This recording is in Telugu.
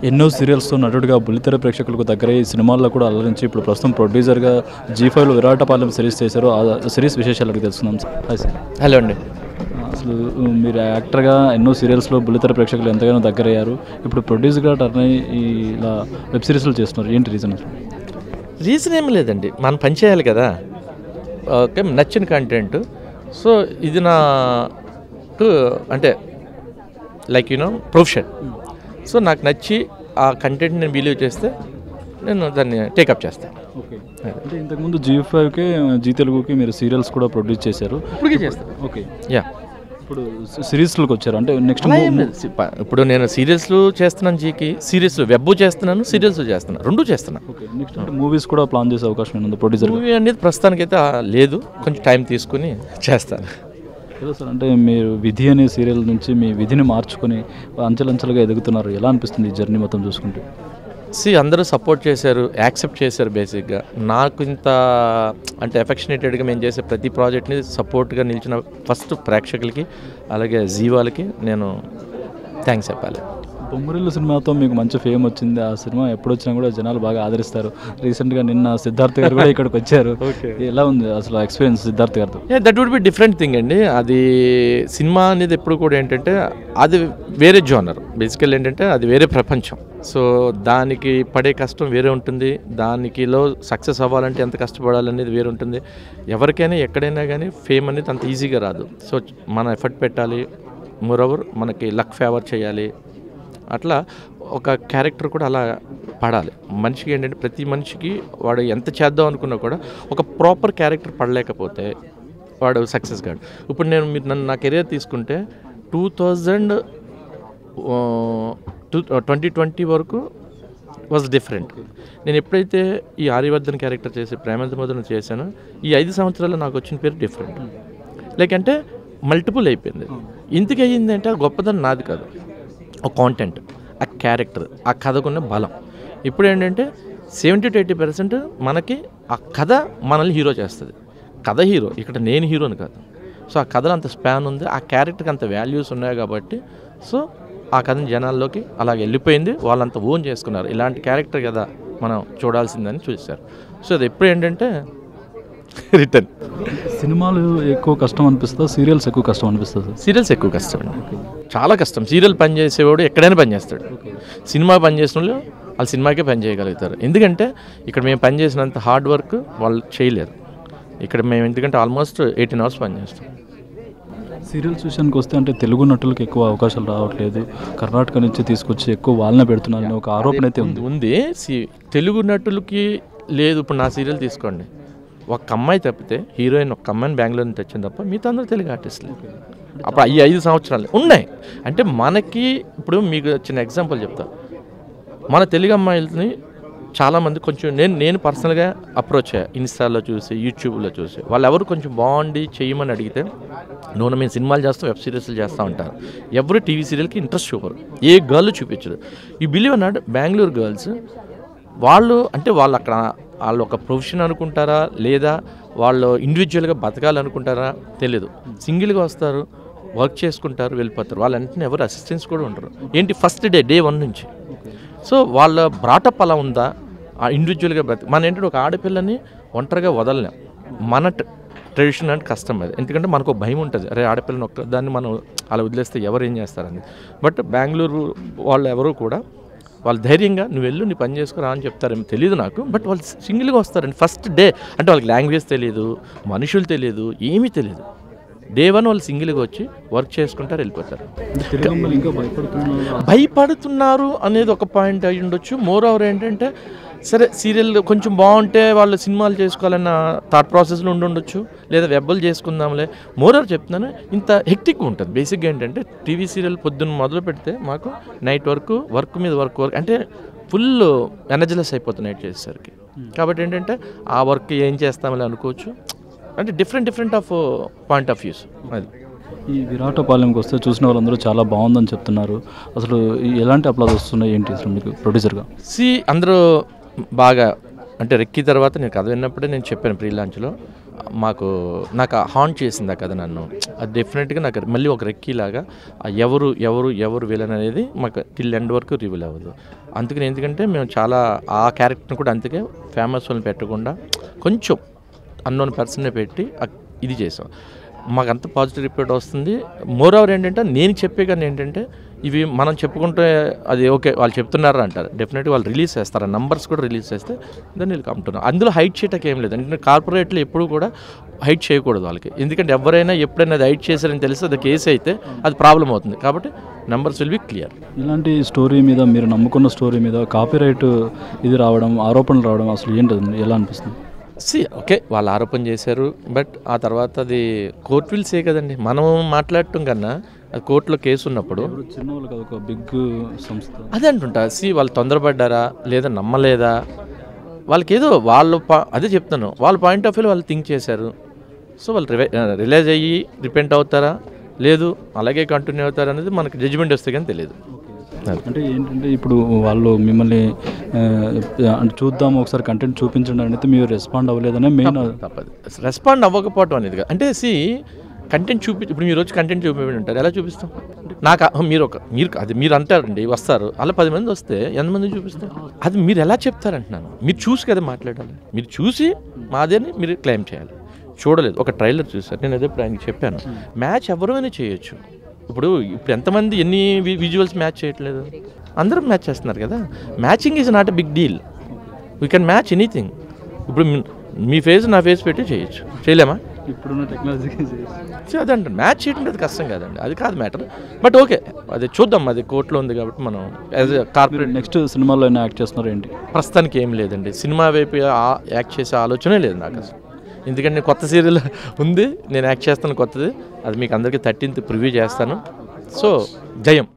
ఎన్నో సీరియల్స్తో నటుడిగా బుల్లితెర ప్రేక్షకులకు దగ్గరయ్యి సినిమాల్లో కూడా అలరించి ఇప్పుడు ప్రస్తుతం ప్రొడ్యూసర్గా జీ5లో విరాటపాలెం సిరీస్ చేశారు. ఆ సిరీస్ విశేషాలకు తెలుసుకుందాం సార్. హలో అండి. అసలు మీరు యాక్టర్గా ఎన్నో సీరియల్స్లో బుల్లితెర ప్రేక్షకులు ఎంతగానో దగ్గరయ్యారు. ఇప్పుడు ప్రొడ్యూసర్గా టర్న్ అయ్యి ఇలా వెబ్ సిరీస్లు చేస్తున్నారు. ఏంటి రీజన్? రీజన్ ఏమి లేదండి, మనం పని చేయాలి కదా. ఓకే, నచ్చిన కంటెంట్. సో ఇది నాకు అంటే లైక్ ప్రొఫెషన్. సో నాకు నచ్చి ఆ కంటెంట్ నేను బిలీవ్ చేస్తే నేను దాన్ని టేకప్ చేస్తాను. ఓకే, అంటే ఇంతకుముందు జీ5కి జీ తెలుగుకి మీరు సీరియల్స్ కూడా ప్రొడ్యూస్ చేశారు. ఇప్పటికే చేస్తాను. Okay, yeah. ఇప్పుడు సిరీస్లకు వచ్చారు అంటే నెక్స్ట్ ఇప్పుడు నేను సీరియల్స్లు చేస్తున్నాను, జీకి సీరియల్స్ వెబ్ చేస్తున్నాను, సీరియల్స్ చేస్తున్నాను, రెండు చేస్తున్నాను. ఓకే, నెక్స్ట్ అంటే మూవీస్ కూడా ప్లాన్ చేసే అవకాశం ఉంది ప్రొడ్యూసర్? మూవీ అనేది ప్రస్తుతానికైతే లేదు, కొంచెం టైం తీసుకుని చేస్తాను. ఎలా సార్, అంటే మీరు విధి అనే సీరియల్ నుంచి మీ విధిని మార్చుకొని అంచెలంచెలుగా ఎదుగుతున్నారు. ఎలా అనిపిస్తుంది ఈ జర్నీ మొత్తం చూసుకుంటే? అందరూ సపోర్ట్ చేశారు, యాక్సెప్ట్ చేశారు. బేసిక్గా నాకు ఇంత అంటే ఎఫెక్షనేటెడ్గా మేము చేసే ప్రతి ప్రాజెక్ట్ని సపోర్ట్గా నిలిచిన ఫస్ట్ ప్రేక్షకులకి అలాగే జీవాలకి నేను థ్యాంక్స్ చెప్పాలి. బొమ్మరిల్లు సినిమాతో మీకు మంచి ఫేమ్ వచ్చింది. ఆ సినిమా ఎప్పుడు వచ్చినా కూడా జనాలు బాగా ఆదరిస్తారు. రీసెంట్గా నిన్న సిద్ధార్థ్ గారు కూడా ఇక్కడికి వచ్చారు. ఎలా ఉంది అసలు ఎక్స్పీరియన్స్ సిద్ధార్థ్ గారితో? That would be different thing అండి. అది సినిమా అనేది ఎప్పుడు కూడా ఏంటంటే అది వేరే జోనర్. బేసికల్ ఏంటంటే అది వేరే ప్రపంచం. సో దానికి పడే కష్టం వేరే ఉంటుంది, దానికిలో సక్సెస్ అవ్వాలంటే ఎంత కష్టపడాలనేది వేరే ఉంటుంది. ఎవరికైనా ఎక్కడైనా కానీ ఫేమ్ అనేది అంత ఈజీగా రాదు. సో మన ఎఫర్ట్ పెట్టాలి, మోరోవర్ మనకి లక్ ఫేవర్ చేయాలి. అట్లా ఒక క్యారెక్టర్ కూడా అలా పడాలి. మనిషికి ఏంటంటే ప్రతి మనిషికి వాడు ఎంత చేద్దాం అనుకున్నా కూడా ఒక ప్రాపర్ క్యారెక్టర్ పడలేకపోతే వాడు సక్సెస్ కాడు. ఇప్పుడు మీరు నా కెరీర్ తీసుకుంటే 2020 వరకు వాజ్ డిఫరెంట్. నేను ఎప్పుడైతే ఈ ఆర్యవర్ధన్ క్యారెక్టర్ చేసి ప్రేమంతమోదన చేశానో ఈ 5 సంవత్సరాల్లో నాకు వచ్చిన పేరు డిఫరెంట్. లైక్ అంటే మల్టిపుల్ అయిపోయింది. ఇంతకు అయ్యింది అంటే గొప్పదని నాది కాదు, ఆ కాంటెంట్, ఆ క్యారెక్టర్, ఆ కథకున్న బలం. ఇప్పుడు ఏంటంటే 70 to 80% మనకి ఆ కథ మనల్ని హీరో చేస్తుంది. కథ హీరో, ఇక్కడ నేను హీరోని కాదు. సో ఆ కథలో అంత స్పాన్ ఉంది, ఆ క్యారెక్టర్కి అంత వాల్యూస్ ఉన్నాయి కాబట్టి సో ఆ కథని జనాల్లోకి అలాగ వెళ్ళిపోయింది. వాళ్ళంతా ఓన్ చేసుకున్నారు. ఇలాంటి క్యారెక్టర్ కదా మనం చూడాల్సిందని చూశారు. సో అది ఎప్పుడు ఏంటంటే రిటర్న్. సినిమాలు ఎక్కువ కష్టం అనిపిస్తుందా, సీరియల్స్ ఎక్కువ కష్టం అనిపిస్తుంది? సీరియల్స్ ఎక్కువ కష్టం అండి, చాలా కష్టం. సీరియల్ పని చేసేవాడు ఎక్కడైనా పని చేస్తాడు. సినిమా పని చేసిన వాళ్ళు వాళ్ళు సినిమాకే పని చేయగలుగుతారు. ఎందుకంటే ఇక్కడ మేము పని చేసినంత హార్డ్ వర్క్ వాళ్ళు చేయలేరు. ఇక్కడ మేము ఎందుకంటే ఆల్మోస్ట్ 18 hours పని చేస్తాం. సీరియల్స్ విషయానికి వస్తే అంటే తెలుగు నటులకు ఎక్కువ అవకాశాలు రావట్లేదు, కర్ణాటక నుంచి తీసుకొచ్చి ఎక్కువ వాళ్ళనే పెడుతున్నారని ఒక ఆరోపణ అయితే ఉంది. తెలుగు నటులకి లేదు. ఇప్పుడు నా సీరియల్ తీసుకోండి, ఒక అమ్మాయి తప్పితే హీరోయిన్ ఒక అమ్మాయిని బెంగళూరు నుంచి వచ్చింది తప్ప మిగతా అందరూ తెలుగు ఆర్టిస్టులు. అప్పుడు ఈ 5 సంవత్సరాలు ఉన్నాయి. అంటే మనకి ఇప్పుడు మీకు చిన్న ఎగ్జాంపుల్ చెప్తా. మన తెలుగు అమ్మాయిలని చాలామంది కొంచెం నేను పర్సనల్గా అప్రోచ్ అయ్యా, ఇన్స్టాలో చూసి యూట్యూబ్లో చూసి. వాళ్ళు ఎవరు కొంచెం బాగుండి చేయమని అడిగితే నూనె మేము సినిమాలు చేస్తాం, వెబ్ సిరీస్లు చేస్తూ ఉంటారు. ఎవరు టీవీ సీరియల్కి ఇంట్రెస్ట్ చూపరు, ఏ గర్ల్ చూపించరు. ఈ బిలీవ్ అన్నాడు బెంగళూరు గర్ల్స్ వాళ్ళు అంటే వాళ్ళు అక్కడ వాళ్ళు ఒక ప్రొఫెషన్ అనుకుంటారా లేదా వాళ్ళు ఇండివిజువల్గా బతకాలనుకుంటారా తెలియదు. సింగిల్గా వస్తారు, వర్క్ చేసుకుంటారు, వెళ్ళిపోతారు. వాళ్ళంటే ఎవరు అసిస్టెంట్స్ కూడా ఉంటారు. ఏంటి ఫస్ట్ డే 1 నుంచి. సో వాళ్ళ బ్రాటప్ అలా ఉందా, ఆ ఇండివిజువల్గా మన ఏంటంటే ఒక ఆడపిల్లని ఒంటరిగా వదలలేం. మన ట్రెడిషన్ అంటే కష్టం అది. ఎందుకంటే మనకు భయం ఉంటుంది, అరే ఆడపిల్లని దాన్ని మనం అలా వదిలేస్తే ఎవరు ఏం చేస్తారని. బట్ బెంగళూరు వాళ్ళు ఎవరు కూడా వాళ్ళు ధైర్యంగా నువ్వు వెళ్ళు, నీ పని చేసుకురా అని చెప్తారేమో తెలియదు నాకు. బట్ వాళ్ళు సింగిల్గా వస్తారండి ఫస్ట్ డే. అంటే వాళ్ళకి లాంగ్వేజ్ తెలియదు, మనుషులు తెలియదు, ఏమీ తెలియదు. డే 1 వాళ్ళు సింగిల్గా వచ్చి వర్క్ చేసుకుంటారు, వెళ్ళిపోతారు. భయపడుతున్నారు అనేది ఒక పాయింట్ అయి ఉండొచ్చు. మోర్ ఓవర్ ఏంటంటే సరే సీరియల్ కొంచెం బాగుంటే వాళ్ళు సినిమాలు చేసుకోవాలన్న థాట్ ప్రాసెస్లో ఉండొచ్చు, లేదా వెబ్బలు చేసుకుందాంలే. మోర్ ఓవర్ చెప్తున్నాను, ఇంత హెక్టిక్ ఉంటుంది. బేసిక్గా ఏంటంటే టీవీ సీరియల్ పొద్దున్న మొదలు పెడితే మాకు నైట్ వర్క్ మీద వర్క్ అంటే ఫుల్ ఎనర్జీలెస్ అయిపోతుంది నైట్ చేసేసరికి. కాబట్టి ఏంటంటే ఆ వర్క్ ఏం చేస్తామని అనుకోవచ్చు. అంటే different of point of views. అది ఈ విరాటపాలెంకి వస్తే చూసిన వాళ్ళందరూ చాలా బాగుందని చెప్తున్నారు. అసలు ఎలాంటి అప్లాజ్ వస్తున్నాయి ఏంటి అసలు మీకు ప్రొడ్యూసర్గా? అందరూ బాగా అంటే రెక్కి తర్వాత నేను కథ విన్నప్పుడే నేను చెప్పాను ప్రీ లాంచ్లో, నాకు హాంట్ చేసింది ఆ కథ నన్ను. అది డెఫినెట్గా నాకు మళ్ళీ ఒక రెక్కీలాగా ఎవరు విలన్ అనేది మాకు టిల్ ఎండ్ వరకు రివీల్ అవ్వదు. అందుకని ఎందుకంటే మేము చాలా ఆ క్యారెక్టర్ని కూడా అందుకే ఫేమస్ వాళ్ళని పెట్టకుండా కొంచెం అన్నోన్ పర్సన్నే పెట్టి ఇది చేసాం. మాకు అంత పాజిటివ్ రిపోర్ట్ వస్తుంది. మోర్ ఓవర్ ఏంటంటే నేను చెప్పే కానీ ఏంటంటే ఇవి మనం చెప్పుకుంటే అది ఓకే వాళ్ళు చెప్తున్నారు అంటారు, డెఫినెట్గా వాళ్ళు రిలీజ్ చేస్తారు, నంబర్స్ కూడా రిలీజ్ చేస్తే దాన్ని వీళ్ళు కంటున్నారు. అందులో హైట్ చేయటం ఏం లేదు. అంటే కార్పొరేట్లు ఎప్పుడు కూడా హైట్ చేయకూడదు వాళ్ళకి, ఎందుకంటే ఎవరైనా ఎప్పుడైనా అది హైట్ చేశారని తెలిస్తే అది కేసు అయితే అది ప్రాబ్లం అవుతుంది. కాబట్టి నంబర్స్ విల్ బి క్లియర్. ఇలాంటి స్టోరీ మీద మీరు నమ్ముకున్న స్టోరీ మీద కాపీరైట్ ఇది రావడం, ఆరోపణలు రావడం అసలు ఏంటది, ఎలా అనిపిస్తుంది? ఓకే వాళ్ళు ఆరోపణ చేశారు, బట్ ఆ తర్వాత అది కోర్టు విల్ సే కదండి. మనం మాట్లాడటం కన్నా అది కోర్టులో కేసు ఉన్నప్పుడు చిన్న వాళ్ళు కదా, ఒక బిగ్ సంస్థ అదే అంటుంటా. వాళ్ళు తొందరపడ్డారా లేదా నమ్మలేదా, వాళ్ళకి ఏదో వాళ్ళు అదే చెప్తాను, వాళ్ళ పాయింట్ ఆఫ్ వ్యూ వాళ్ళు థింక్ చేశారు. సో వాళ్ళు రిలైజ్ అయ్యి రిపెంట్ అవుతారా లేదు అలాగే కంటిన్యూ అవుతారా అనేది మనకి జడ్జిమెంట్ వస్తే కానీ తెలియదు. అంటే ఏంటంటే ఇప్పుడు వాళ్ళు మిమ్మల్ని అంటే చూద్దాం ఒకసారి కంటెంట్ చూపించండి అనేది మీరు రెస్పాండ్ అవ్వలేదనే మెయిన్. తప్పదు రెస్పాండ్ అవ్వకపోవటం అనేది. అంటే కంటెంట్ ఇప్పుడు మీరు వచ్చి కంటెంట్ చూపించండి అంటారు, ఎలా చూపిస్తాం? నాకు మీరు అంటారండి వస్తారు, అలా 10 మంది వస్తే ఎంతమంది చూపిస్తాం? అది మీరు ఎలా చెప్తారంటున్నాను. మీరు చూసి కదా మాట్లాడాలి, మీరు చూసి మాదేని మీరు క్లెయిమ్ చేయాలి. చూడలేదు, ఒక ట్రైలర్ చూసారు, నేను అదే ఇప్పుడు ఆయనకి చెప్పాను, మ్యాచ్ ఎవరైనా చేయొచ్చు. ఇప్పుడు ఎంతమంది ఎన్ని విజువల్స్ మ్యాచ్ చేయట్లేదు, అందరం మ్యాచ్ చేస్తున్నారు కదా. Matching is not a big deal, we can match anything. ఇప్పుడు మీ ఫేస్ నా ఫేస్ పెట్టి చేయొచ్చు, చేయలేమా? ఇప్పుడున్న టెక్నాలజీకి అదే అంటారు, మ్యాచ్ చేయడం అది కష్టం కాదండి, అది కాదు మ్యాటర్. బట్ ఓకే అది చూద్దాం, అది కోర్టులో ఉంది కాబట్టి మనం యాజ్ ఎ కార్పొరేట్. నెక్స్ట్ సినిమాలో యాక్ట్ చేస్తున్నారు ఏంటి? ప్రస్తుతానికి ఏం లేదండి, సినిమా వైపు యాక్ట్ చేసే ఆలోచనే లేదు నాకు అసలు. ఎందుకంటే కొత్త సీరియల్ ఉంది, నేను యాక్ట్ చేస్తాను కొత్తది, అది మీకు అందరికీ 13th ప్రివ్యూ చేస్తాను. సో జయం.